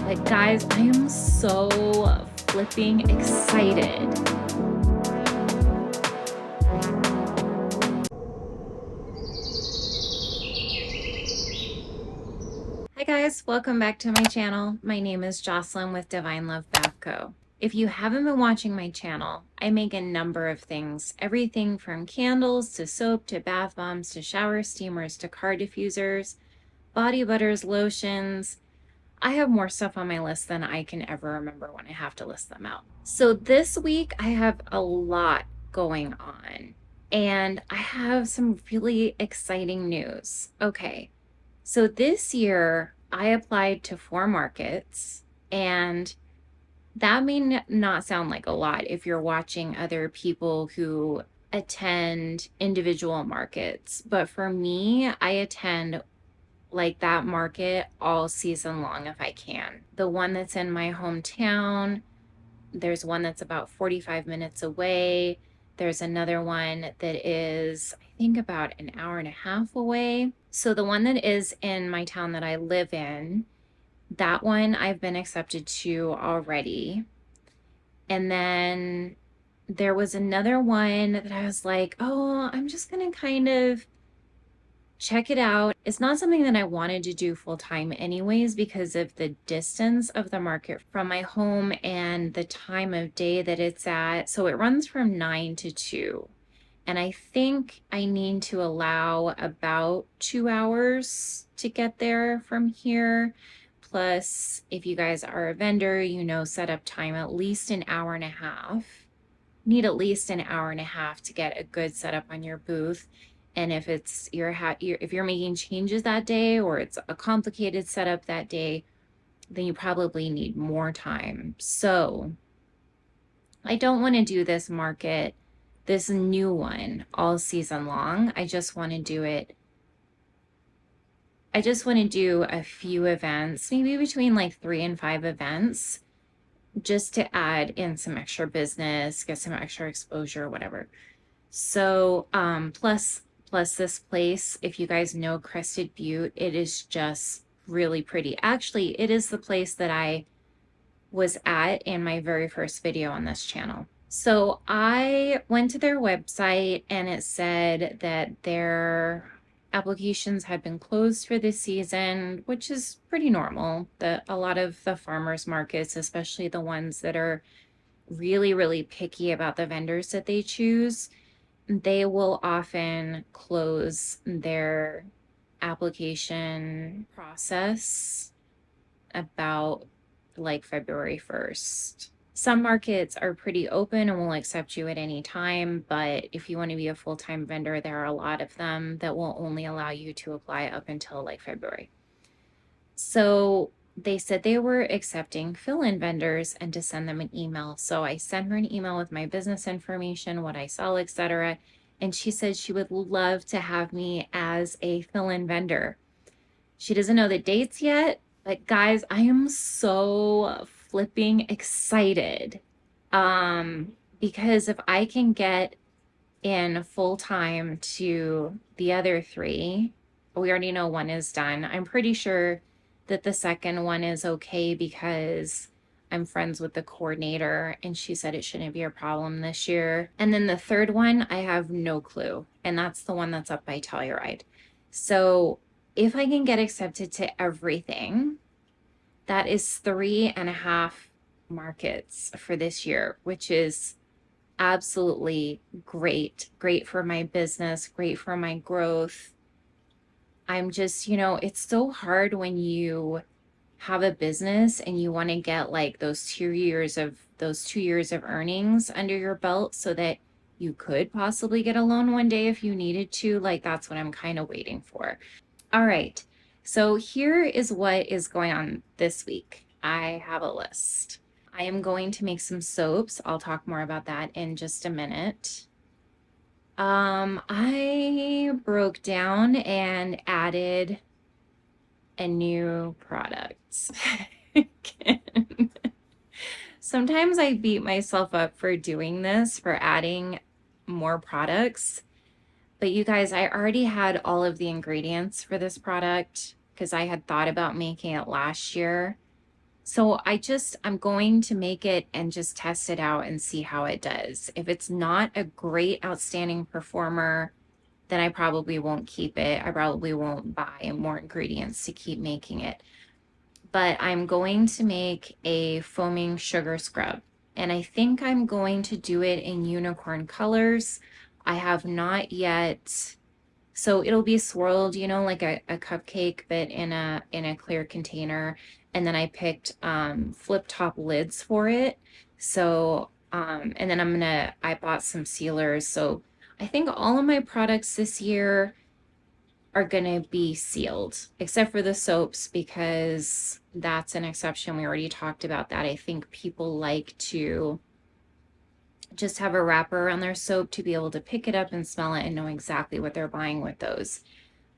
But guys, I am so flipping excited. Hi guys, welcome back to my channel. My name is Jocelyn with Divine Love Bath Co. If you haven't been watching my channel, I make a number of things. Everything from candles to soap to bath bombs to shower steamers to car diffusers, body butters, lotions. I have more stuff on my list than I can ever remember when I have to list them out. So this week I have a lot going on and I have some really exciting news. Okay, so this year I applied to 4 markets, and that may not sound like a lot if you're watching other people who attend individual markets. But for me, I attend like that market all season long if I can. The one that's in my hometown, there's one that's about 45 minutes away. There's another one that is, I think, about an hour and a half away. So the one that is in my town that I live in, that one I've been accepted to already. And then there was another one that I was like, oh, I'm just going to kind of check it out. It's not something that I wanted to do full time anyways because of the distance of the market from my home and the time of day that it's at. So it runs from 9 to 2. And I think I need to allow about 2 hours to get there from here. Plus, if you guys are a vendor, you know, setup time at least an hour and a half. Need at least an hour and a half to get a good setup on your booth. And if it's if you're making changes that day or it's a complicated setup that day, then you probably need more time. So I don't want to do this market, this new one, all season long. I just want to do a few events, maybe between like 3 and 5 events, just to add in some extra business, get some extra exposure, whatever. So plus this place, if you guys know Crested Butte, it is just really pretty. Actually, it is the place that I was at in my very first video on this channel. So I went to their website and it said that their applications had been closed for this season, which is pretty normal. That a lot of the farmers markets, especially the ones that are really, really picky about the vendors that they choose, they will often close their application process about like February 1st. Some markets are pretty open and will accept you at any time, but if you want to be a full-time vendor, there are a lot of them that will only allow you to apply up until like February. So they said they were accepting fill-in vendors and to send them an email. So I sent her an email with my business information, what I sell, etc. And she said she would love to have me as a fill-in vendor. She doesn't know the dates yet, but guys, I am so flipping excited. Because if I can get in full-time to the other 3, we already know one is done. I'm pretty sure that the second one is okay because I'm friends with the coordinator and she said it shouldn't be a problem this year. And then the third one, I have no clue. And that's the one that's up by Telluride. So if I can get accepted to everything, that is 3.5 markets for this year, which is absolutely great. Great for my business, great for my growth. I'm just, it's so hard when you have a business and you want to get like those 2 years of earnings under your belt so that you could possibly get a loan one day if you needed to. Like, that's what I'm kind of waiting for. All right. So here is what is going on this week. I have a list. I am going to make some soaps. I'll talk more about that in just a minute. I broke down and added a new product. Sometimes I beat myself up for doing this, for adding more products. But you guys, I already had all of the ingredients for this product because I had thought about making it last year. So I'm going to make it and just test it out and see how it does. If it's not a great, outstanding performer, then I probably won't keep it. I probably won't buy more ingredients to keep making it. But I'm going to make a foaming sugar scrub. And I think I'm going to do it in unicorn colors. I have not yet. So it'll be swirled, you know, like a cupcake, but in a clear container. And then I picked flip top lids for it. So and then I bought some sealers. So I think all of my products this year are gonna be sealed, except for the soaps, because that's an exception. We already talked about that. I think people like to just have a wrapper around their soap to be able to pick it up and smell it and know exactly what they're buying with those.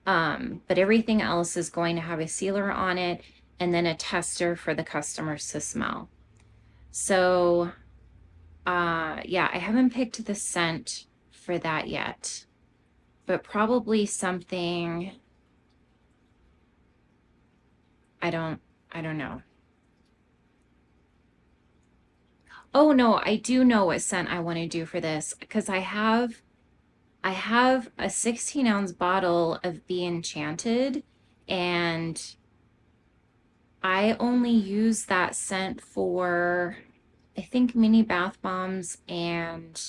But everything else is going to have a sealer on it and then a tester for the customers to smell. So yeah, I haven't picked the scent for that yet, but probably something, I don't know. Oh no, I do know what scent I want to do for this, because I have a 16-ounce bottle of Be Enchanted, and I only use that scent for, I think, mini bath bombs and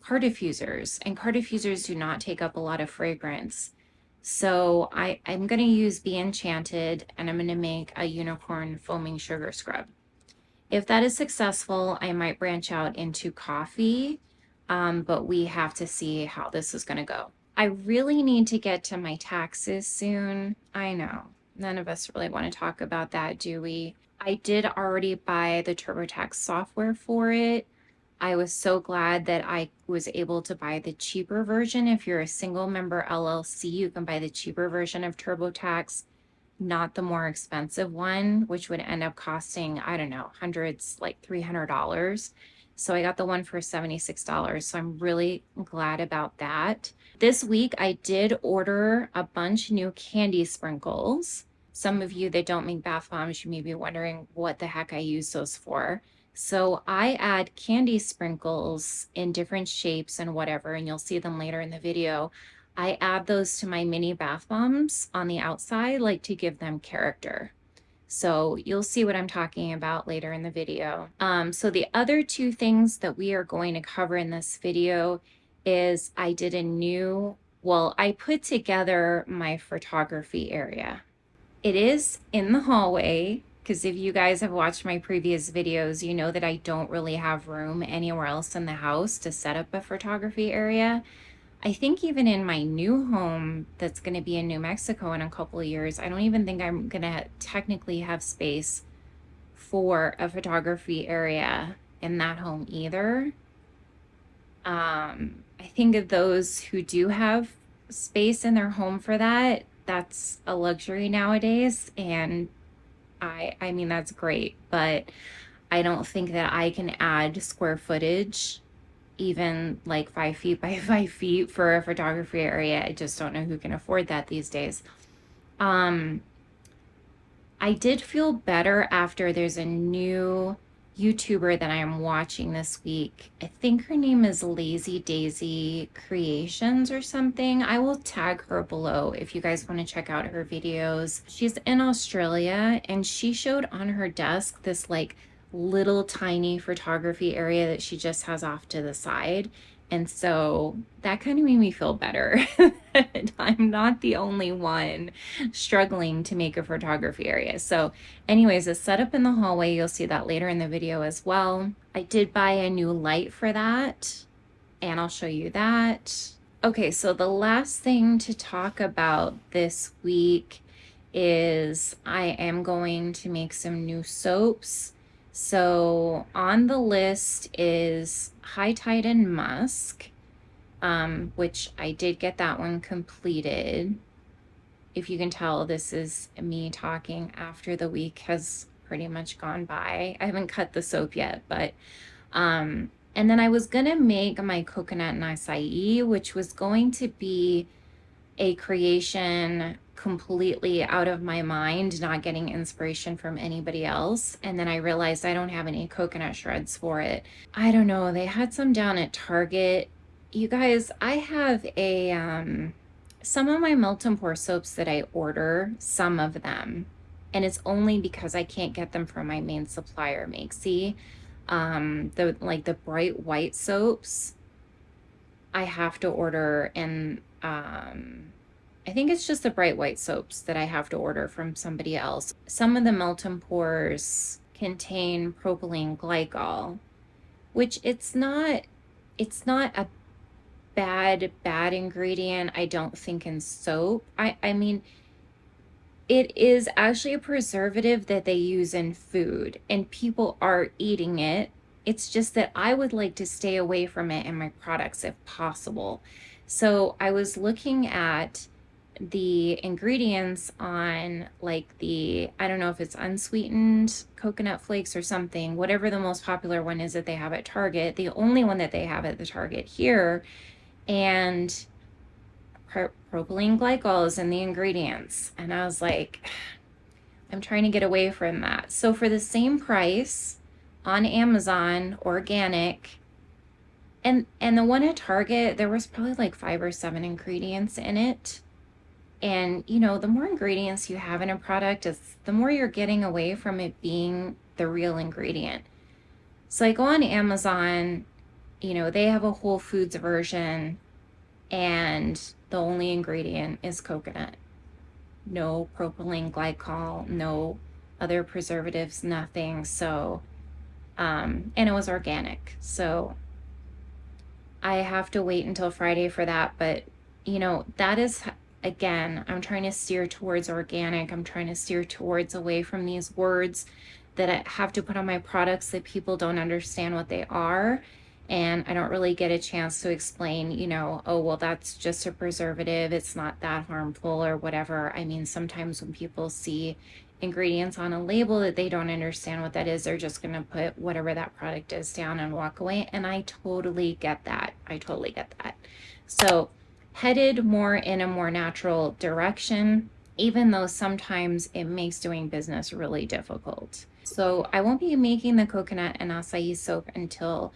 car diffusers. And car diffusers do not take up a lot of fragrance. So I'm going to use Be Enchanted, and I'm going to make a unicorn foaming sugar scrub. If that is successful, I might branch out into coffee, but we have to see how this is going to go. I really need to get to my taxes soon. I know. None of us really want to talk about that, do we? I did already buy the TurboTax software for it. I was so glad that I was able to buy the cheaper version. If you're a single member LLC, you can buy the cheaper version of TurboTax, not the more expensive one, which would end up costing, I don't know, hundreds, like $300. So I got the one for $76. So I'm really glad about that. This week I did order a bunch new candy sprinkles. Some of you that don't make bath bombs, you may be wondering what the heck I use those for. So I add candy sprinkles in different shapes and whatever, and you'll see them later in the video. I add those to my mini bath bombs on the outside, like to give them character. So you'll see what I'm talking about later in the video. So the other two things that we are going to cover in this video is I put together my photography area. It is in the hallway, because if you guys have watched my previous videos, you know that I don't really have room anywhere else in the house to set up a photography area. I think even in my new home that's going to be in New Mexico in a couple of years, I don't even think I'm going to technically have space for a photography area in that home either. I think of those who do have space in their home for that, that's a luxury nowadays. And I mean, that's great, but I don't think that I can add square footage, even like 5 feet by 5 feet, for a photography area. I just don't know who can afford that these days. I did feel better after there's a new YouTuber that I am watching this week. I think her name is Lazy Daisy Creations or something. I will tag her below if you guys want to check out her videos. She's in Australia, and she showed on her desk this like little tiny photography area that she just has off to the side. And so that kind of made me feel better. I'm not the only one struggling to make a photography area. So anyways, it's set up in the hallway. You'll see that later in the video as well. I did buy a new light for that, and I'll show you that. Okay, so the last thing to talk about this week is I am going to make some new soaps. So on the list is High Tide and Musk, which I did get that one completed. If you can tell, this is me talking after the week has pretty much gone by. I haven't cut the soap yet, but, and then I was gonna make my coconut and acai, which was going to be a creation completely out of my mind, not getting inspiration from anybody else. And then I realized I don't have any coconut shreds for it. I don't know. They had some down at Target. You guys, I have some of my melt and pour soaps that I order, some of them, and it's only because I can't get them from my main supplier, Makesy. The bright white soaps I have to order, and I think it's just the bright white soaps that I have to order from somebody else. Some of the melt and pours contain propylene glycol, which it's not a bad ingredient, I don't think, in soap. I mean, it is actually a preservative that they use in food, and people are eating it. It's just that I would like to stay away from it in my products if possible. So I was looking at the ingredients on like I don't know if it's unsweetened coconut flakes or something, whatever the most popular one is that they have at Target, the only one that they have at the Target here. And propylene glycol is in the ingredients. And I was like, I'm trying to get away from that. So for the same price on Amazon, organic, and the one at Target, there was probably like 5 or 7 ingredients in it. And you know, the more ingredients you have in a product, is the more you're getting away from it being the real ingredient. So I go on Amazon, you know, they have a Whole Foods version, and the only ingredient is coconut. No propylene glycol, no other preservatives, nothing. So, and it was organic. So I have to wait until Friday for that. But, you know, that is, again, I'm trying to steer towards organic. I'm trying to steer towards away from these words that I have to put on my products that people don't understand what they are. And I don't really get a chance to explain, you know, oh, well, that's just a preservative, it's not that harmful or whatever. I mean, sometimes when people see ingredients on a label that they don't understand what that is, they're just going to put whatever that product is down and walk away. And I totally get that. I totally get that. So, headed more in a more natural direction, even though sometimes it makes doing business really difficult. So, I won't be making the coconut and acai soap until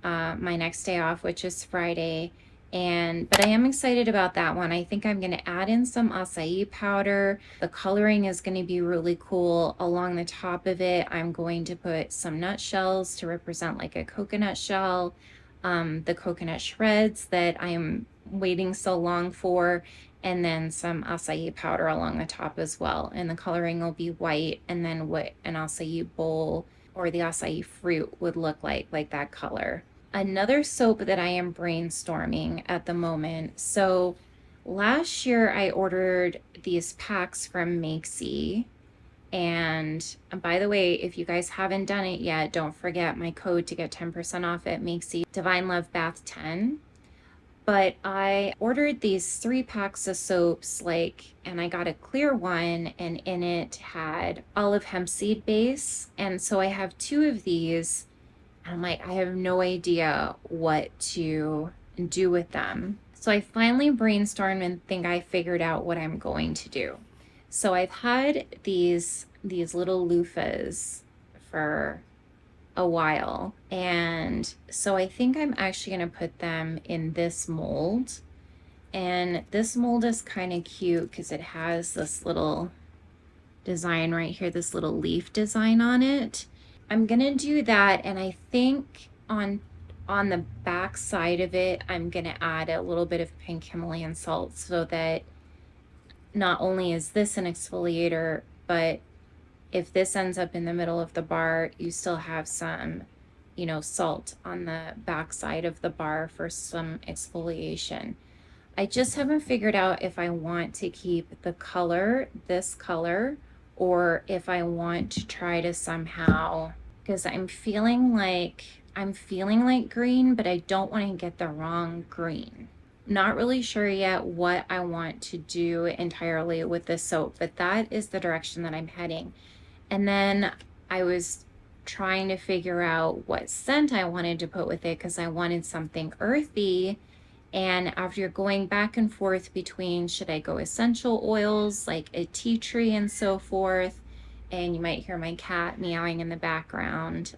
my next day off, which is Friday. But I am excited about that one. I think I'm going to add in some acai powder. The coloring is going to be really cool. Along the top of it, I'm going to put some nut shells to represent like a coconut shell. The coconut shreds that I am waiting so long for, and then some acai powder along the top as well. And the coloring will be white, and then what an acai bowl or the acai fruit would look like that color. Another soap that I am brainstorming at the moment. So last year I ordered these packs from Makesy. And by the way, if you guys haven't done it yet, don't forget my code to get 10% off at Makesy, Divine Love Bath 10. But I ordered these 3 packs of soaps, and I got a clear one, and in it had olive hemp seed base. And so I have 2 of these. And I'm like, I have no idea what to do with them. So I finally brainstormed and think I figured out what I'm going to do. So I've had these little loofahs for a while. And so I think I'm actually going to put them in this mold. And this mold is kind of cute because it has this little design right here, this little leaf design on it. I'm gonna do that, and I think on the back side of it, I'm gonna add a little bit of pink Himalayan salt so that not only is this an exfoliator, but if this ends up in the middle of the bar, you still have some, you know, salt on the back side of the bar for some exfoliation. I just haven't figured out if I want to keep the color, this color, or if I want to try to somehow, because I'm feeling like green, but I don't want to get the wrong green. Not really sure yet what I want to do entirely with this soap, but that is the direction that I'm heading. And then I was trying to figure out what scent I wanted to put with it because I wanted something earthy And after you're going back and forth between, should I go essential oils like a tea tree and so forth, and you might hear my cat meowing in the background.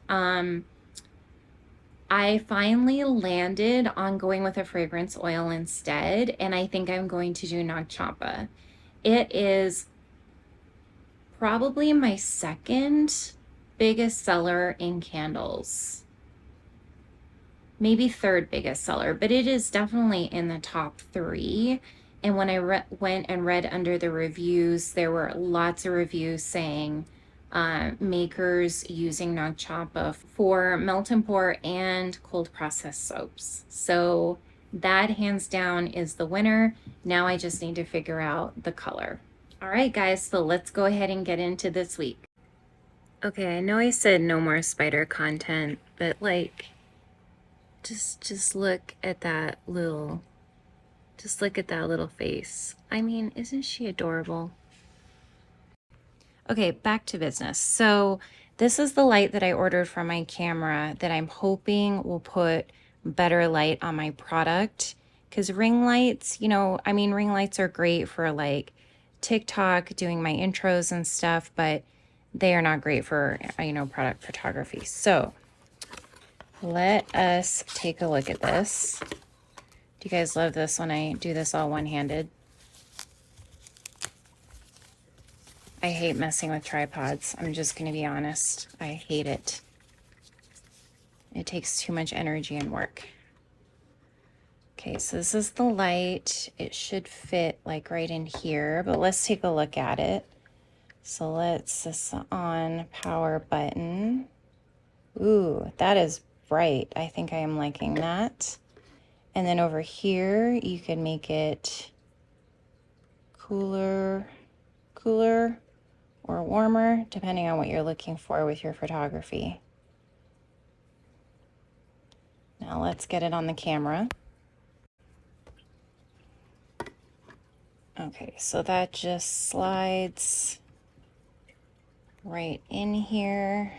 I finally landed on going with a fragrance oil instead, and I think I'm going to do Nag Champa. It is probably my second biggest seller in candles. Maybe third biggest seller, but it is definitely in the top 3. And when I went and read under the reviews, there were lots of reviews saying makers using Nag Champa for melt and pour and cold processed soaps. So that hands down is the winner. Now I just need to figure out the color. All right, guys, so let's go ahead and get into this week. Okay, I know I said no more spider content, but like, just look at that little, just look at that little face. I mean, isn't she adorable? Okay, back to business. So this is the light that I ordered from my camera that I'm hoping will put better light on my product. Because ring lights, you know, I mean, ring lights are great for like TikTok, doing my intros and stuff, but they are not great for, you know, product photography. So let us take a look at this. Do you guys love this when I do this all one-handed? I hate messing with tripods. I'm just going to be honest. I hate it. It takes too much energy and work. Okay, so this is the light. It should fit like right in here, but let's take a look at it. So let's this on power button. Ooh, that is bright. I think I am liking that. And then over here, you can make it cooler, or warmer, depending on what you're looking for with your photography. Now let's get it on the camera. Okay, so that just slides right in here.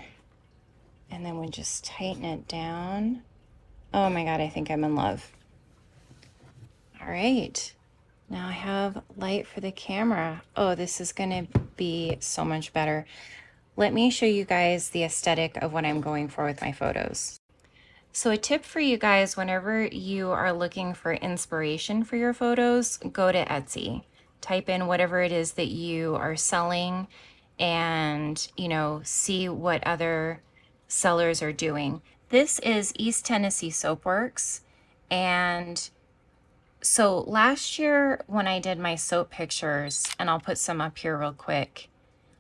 And then we just tighten it down. Oh my God, I think I'm in love. All right, now I have light for the camera. Oh, this is gonna be so much better. Let me show you guys the aesthetic of what I'm going for with my photos. So a tip for you guys, whenever you are looking for inspiration for your photos, go to Etsy. Type in whatever it is that you are selling and, you know, see what other sellers are doing. This is East Tennessee Soapworks. And so last year when I did my soap pictures, and I'll put some up here real quick,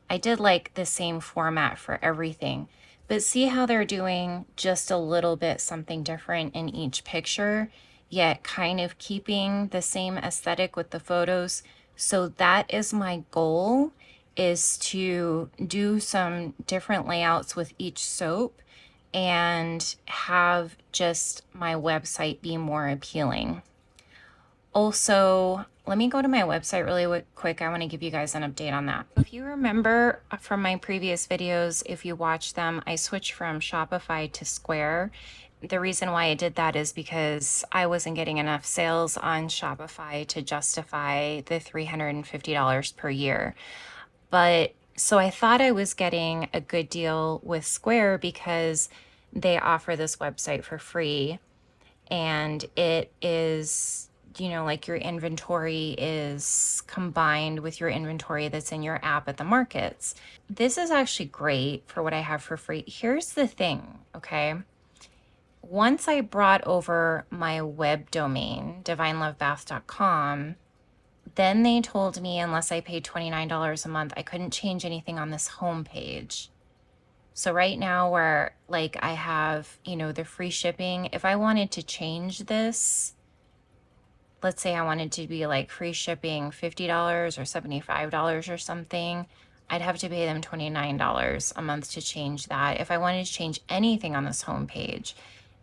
I did like the same format for everything. But see how they're doing just a little bit something different in each picture, yet kind of keeping the same aesthetic with the photos. So that is my goal, is to do some different layouts with each soap and have just my website be more appealing. Also, let me go to my website really quick. I want to give you guys an update on that. If you remember from my previous videos, if you watch them, I switched from Shopify to Square. The reason why I did that is because I wasn't getting enough sales on Shopify to justify the $350 per year. But so I thought I was getting a good deal with Square because they offer this website for free, and it is, you know, like your inventory is combined with your inventory that's in your app at the markets. This is actually great for what I have for free. Here's the thing, okay? Once I brought over my web domain, divinelovebath.com, then they told me unless I paid $29 a month, I couldn't change anything on this homepage. So right now where like I have, you know, the free shipping, if I wanted to change this, let's say I wanted to be like free shipping $50 or $75 or something, I'd have to pay them $29 a month to change that. If I wanted to change anything on this homepage,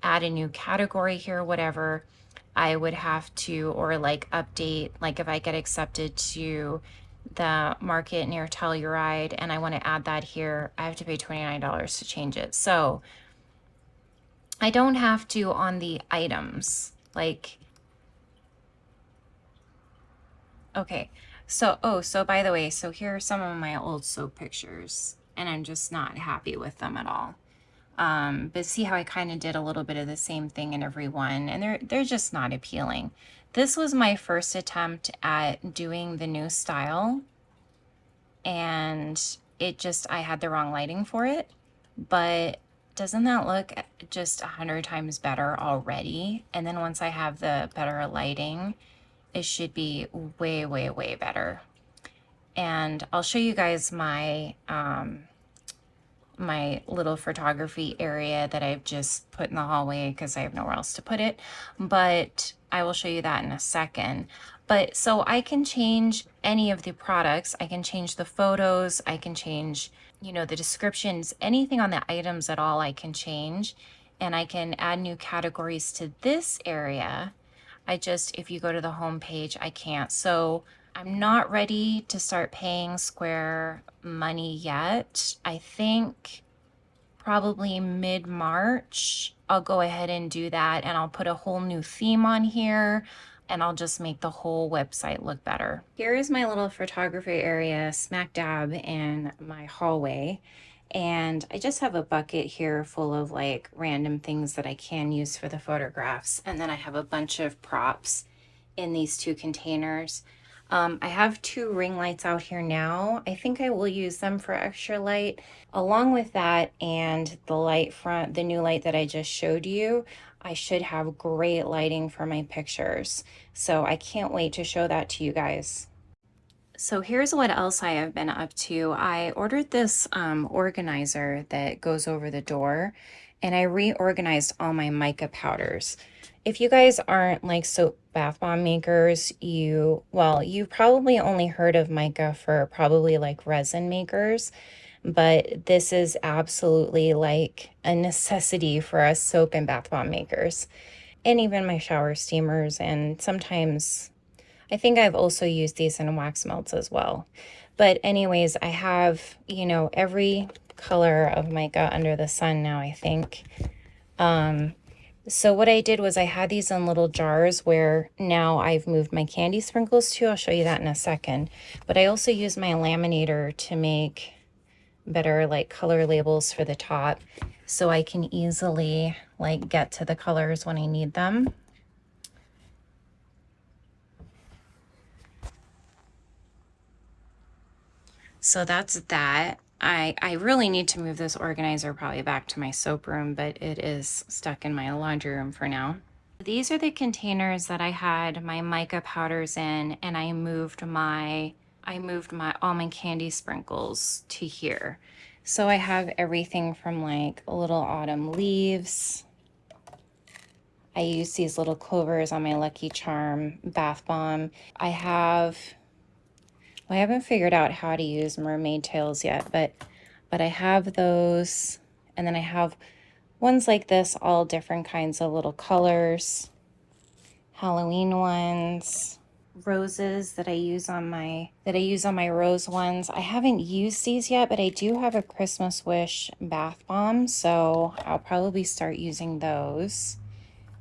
add a new category here, whatever, I would have to, or like update, like if I get accepted to the market near Telluride and I want to add that here, I have to pay $29 to change it. So I don't have to on the items, like Okay, so, oh, so by the way, so here are some of my old soap pictures, and I'm just not happy with them at all. But see how I kind of did a little bit of the same thing in every one, and they're just not appealing. This was my first attempt at doing the new style, and I had the wrong lighting for it. But doesn't that look just 100 times better already? And then once I have the better lighting, it should be way, way, way better. And I'll show you guys my my little photography area that I've just put in the hallway because I have nowhere else to put it. But I will show you that in a second. But so I can change any of the products. I can change the photos. I can change, you know, the descriptions, anything on the items at all I can change. And I can add new categories to this area. If you go to the home page, I can't. So I'm not ready to start paying Square money yet. I think probably mid-March, I'll go ahead and do that, and I'll put a whole new theme on here, and I'll just make the whole website look better. Here is my little photography area smack dab in my hallway. And I just have a bucket here full of like random things that I can use for the photographs. And then I have a bunch of props in these two containers. I have two ring lights out here now. I think I will use them for extra light. Along with that and the new light that I just showed you, I should have great lighting for my pictures. So I can't wait to show that to you guys. So here's what else I have been up to. I ordered this organizer that goes over the door, and I reorganized all my mica powders. If you guys aren't like soap bath bomb makers, you've probably only heard of mica for probably like resin makers, but this is absolutely like a necessity for us soap and bath bomb makers, and even my shower steamers, and sometimes I think I've also used these in wax melts as well. But anyways, I have, you know, every color of mica under the sun now, I think. So what I did was I had these in little jars where now I've moved my candy sprinkles to. I'll show you that in a second. But I also use my laminator to make better like color labels for the top, so I can easily like get to the colors when I need them. So that's that. I really need to move this organizer probably back to my soap room, but it is stuck in my laundry room for now. These are the containers that I had my mica powders in, and I moved all my candy sprinkles to here. So I have everything from like little autumn leaves. I use these little clovers on my Lucky Charm bath bomb. I haven't figured out how to use mermaid tails yet, but I have those. And then I have ones like this, all different kinds of little colors, Halloween ones, roses that I use on my rose ones. I haven't used these yet, but I do have a Christmas Wish bath bomb, so I'll probably start using those.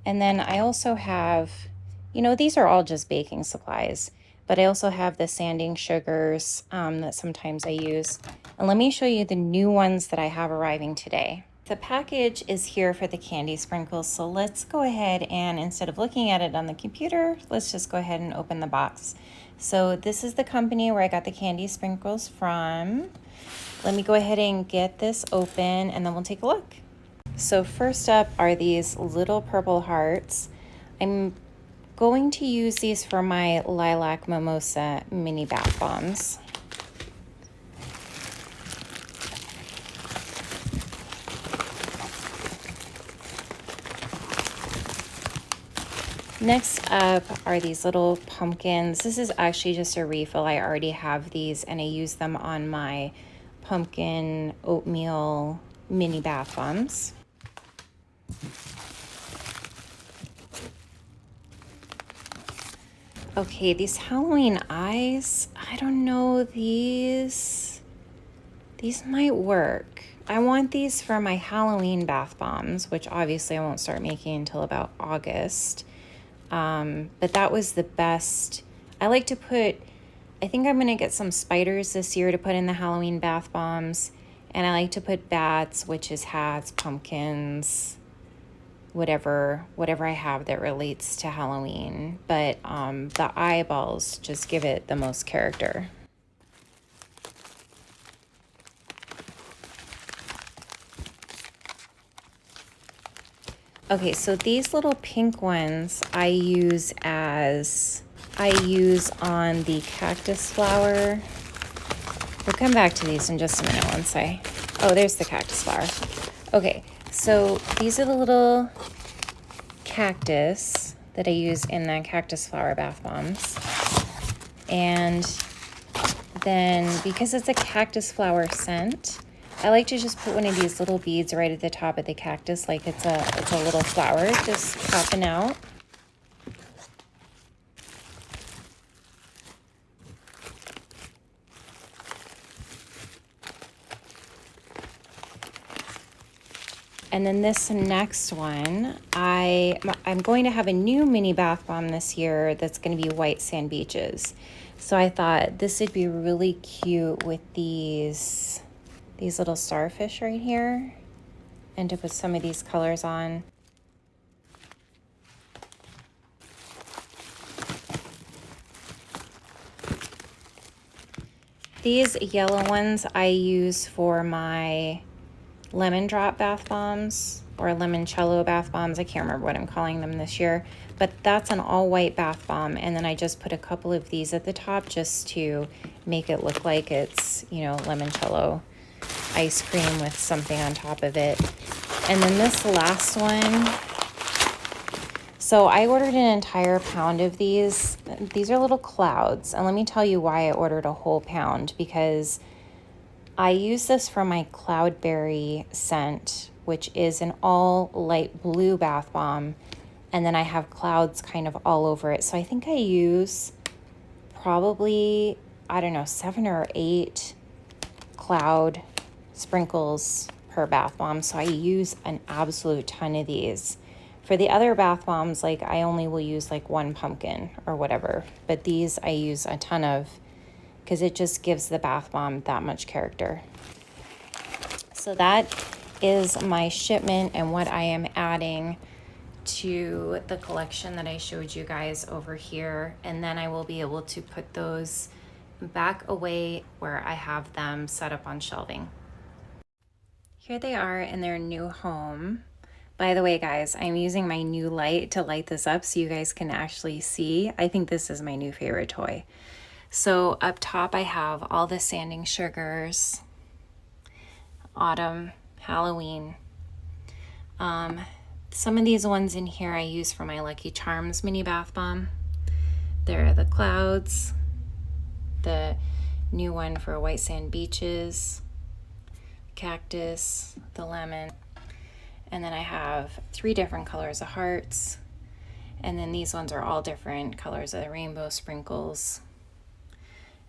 And then I also have, you know, these are all just baking supplies, but I also have the sanding sugars that sometimes I use. And let me show you the new ones that I have arriving today. The package is here for the candy sprinkles, so let's go ahead and instead of looking at it on the computer, let's just go ahead and open the box. So this is the company where I got the candy sprinkles from. Let me go ahead and get this open and then we'll take a look. So first up are these little purple hearts. I'm going to use these for my Lilac Mimosa mini bath bombs. Next up are these little pumpkins. This is actually just a refill. I already have these and I use them on my pumpkin oatmeal mini bath bombs. Okay, these Halloween eyes, I don't know, these might work. I want these for my Halloween bath bombs, which obviously I won't start making until about August. But that was the best I like to put, I think I'm gonna get some spiders this year to put in the Halloween bath bombs. And I like to put bats, witches' hats, pumpkins, whatever I have that relates to Halloween. But the eyeballs just give it the most character. Okay, so these little pink ones I use on the cactus flower. We'll come back to these in just a minute once oh, there's the cactus flower. Okay, so these are the little cactus that I use in the cactus flower bath bombs. And then because it's a cactus flower scent, I like to just put one of these little beads right at the top of the cactus, like it's a little flower just popping out. And then this next one, I'm going to have a new mini bath bomb this year that's going to be white sand beaches. So I thought this would be really cute with these little starfish right here, and to put some of these colors on. These yellow ones I use for my lemon drop bath bombs or limoncello bath bombs. I can't remember what I'm calling them this year, but that's an all white bath bomb. And then I just put a couple of these at the top just to make it look like it's, you know, limoncello ice cream with something on top of it. And then this last one, so I ordered an entire pound of these. These are little clouds. And let me tell you why I ordered a whole pound, because I use this for my cloudberry scent, which is an all light blue bath bomb. And then I have clouds kind of all over it. So I think I use probably, I don't know, 7 or 8 cloud sprinkles per bath bomb. So I use an absolute ton of these. For the other bath bombs, like I only will use like 1 pumpkin or whatever. But these I use a ton of, because it just gives the bath bomb that much character. So that is my shipment and what I am adding to the collection that I showed you guys over here. And then I will be able to put those back away where I have them set up on shelving. Here they are in their new home. By the way, guys, I'm using my new light to light this up so you guys can actually see. I think this is my new favorite toy. So up top I have all the sanding sugars, autumn, Halloween. Some of these ones in here I use for my Lucky Charms mini bath bomb. There are the clouds, the new one for white sand beaches, cactus, the lemon, and then I have 3 different colors of hearts, and then these ones are all different colors of the rainbow sprinkles.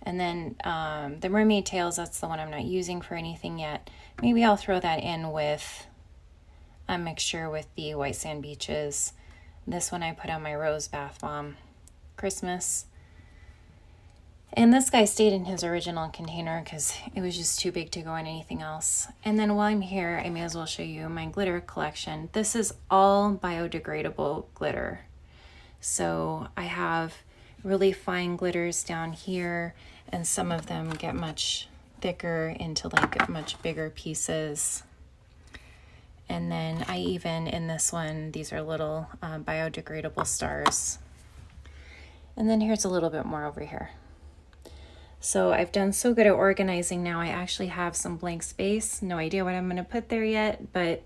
And then the mermaid tails, that's the one I'm not using for anything yet. Maybe I'll throw that in with a mixture with the white sand beaches. This one I put on my rose bath bomb, Christmas. And this guy stayed in his original container because it was just too big to go in anything else. And then while I'm here, I may as well show you my glitter collection. This is all biodegradable glitter. So I have really fine glitters down here, and some of them get much thicker into like much bigger pieces. And then I even, in this one, these are little biodegradable stars. And then here's a little bit more over here. So I've done so good at organizing now, I actually have some blank space. No idea what I'm gonna put there yet, but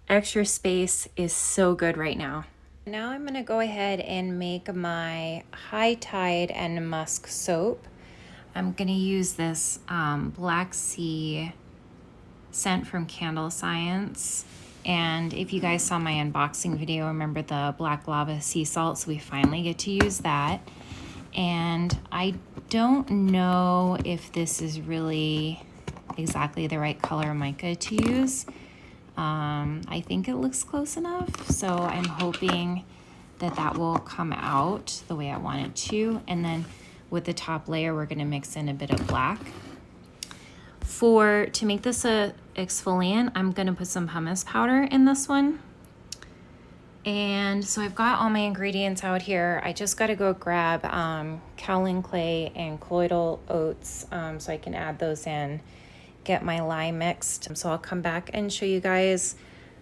extra space is so good right now. Now I'm gonna go ahead and make my High Tide and Musk soap. I'm gonna use this Black Sea scent from Candle Science. And if you guys saw my unboxing video, remember the black lava sea salt, so we finally get to use that. And I don't know if this is really exactly the right color mica to use. I think it looks close enough, so I'm hoping that that will come out the way I want it to. And then with the top layer, we're gonna mix in a bit of black. To make this a exfoliant, I'm gonna put some pumice powder in this one. And so I've got all my ingredients out here. I just gotta go grab kaolin clay and colloidal oats so I can add those in, get my lye mixed. So I'll come back and show you guys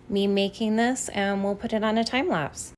me making this, and we'll put it on a time lapse.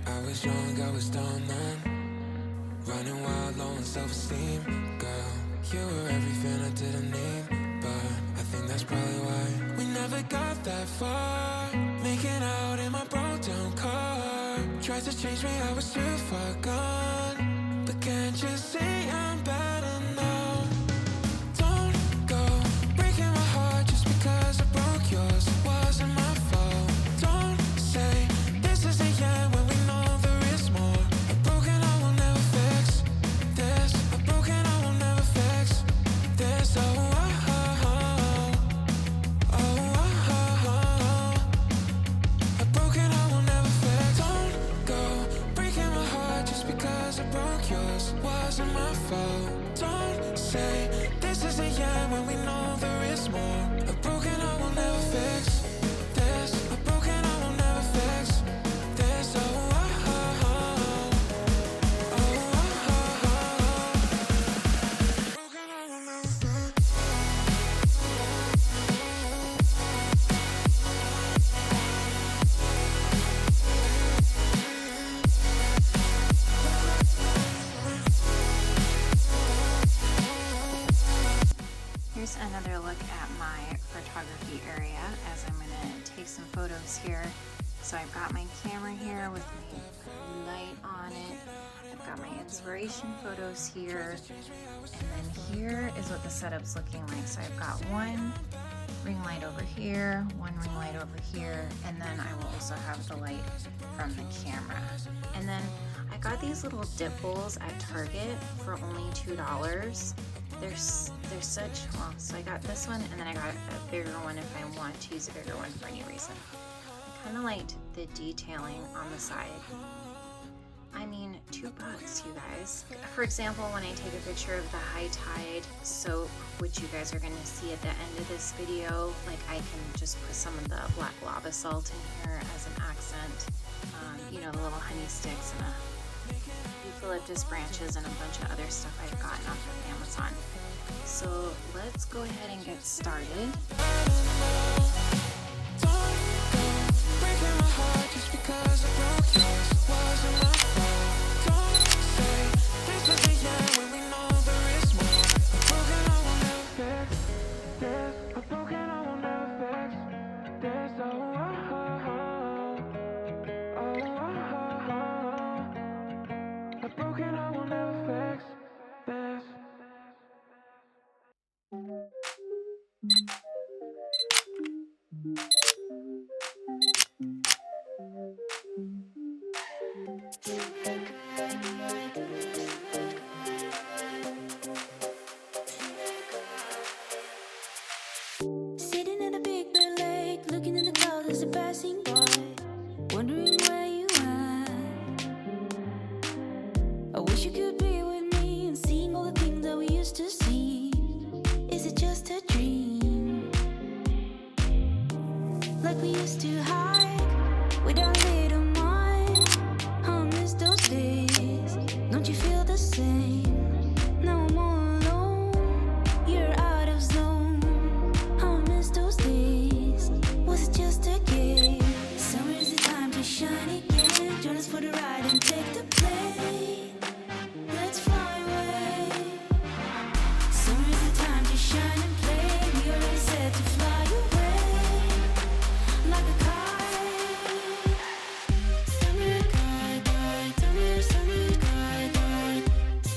I was young, I was dumb then, running wild, low on self-esteem. Girl, you were everything I didn't need, but I think that's probably why we never got that far. Making out in my broke down car, tried to change me, I was too far gone. But can't you see I'm better now? Don't go breaking my heart just because I broke yours. It wasn't my fault. Don't say this is the end when we know there is more. A broken I will never fix this. A broken I will never fix this. Oh, oh, oh, oh, oh, oh. A broken I will never fix. Don't go breaking my heart just because I broke yours. It wasn't my fault. Don't say this is the end when we know there is more. A broken I will never fix this. A broken I will never fix this. Oh, oh, oh, oh. Oh, oh, oh, oh. Broken I will never fix. Here's another look at my photography area as I'm going to take some photos here. So I've got my camera here with my light on it. I've got my inspiration photos here. And then here is what the setup's looking like. So I've got one ring light over here, one ring light over here, and then I will also have the light from the camera. And then I got these little dip bowls at Target for only $2. They're such, well, so I got this one, and then I got a bigger one if I want to use a bigger one for any reason. I kind of liked the detailing on the side. I mean, $2, you guys. For example, when I take a picture of the high tide soap, which you guys are going to see at the end of this video, like I can just put some of the black lava salt in here as an accent. You know, the little honey sticks and eucalyptus branches and a bunch of other stuff I've gotten off of Amazon. So let's go ahead and get started. Don't go 'cause I broke yours. Wasn't my fault. Don't say this was the end when we know there is more. A broken I will never fix. This, a broken I will never fix. This, oh, oh, oh, oh, oh, oh, oh. A broken I will never fix. This. Sitting in a big blue lake, looking in the clouds as they're passing by, wondering where you at. I wish you could be with me and seeing all the things that we used to see. Is it just a dream? Like we used to hide with our little mind. I miss those days. Don't you feel the same? Now I'm all alone. You're out of zone. I miss those days. Was it just a game? Summer is the time to shine again. Join us for the ride and take the plane. Let's fly away. Summer is the time to shine and play. We already set to fly away like a kite. Summer kite, kite, summer, summer kite, kite.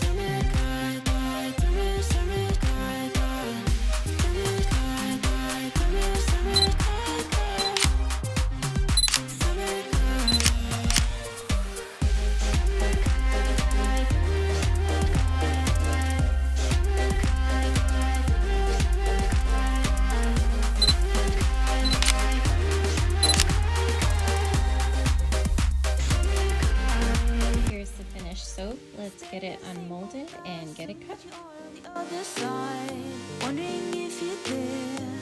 Summer kite, kite, summer, summer kite, kite. Summer kite, kite, summer, summer kite, kite. Summer kite. Here's the finished soap. Let's get it unmolded and get it cut. On the other side, wondering if you're there.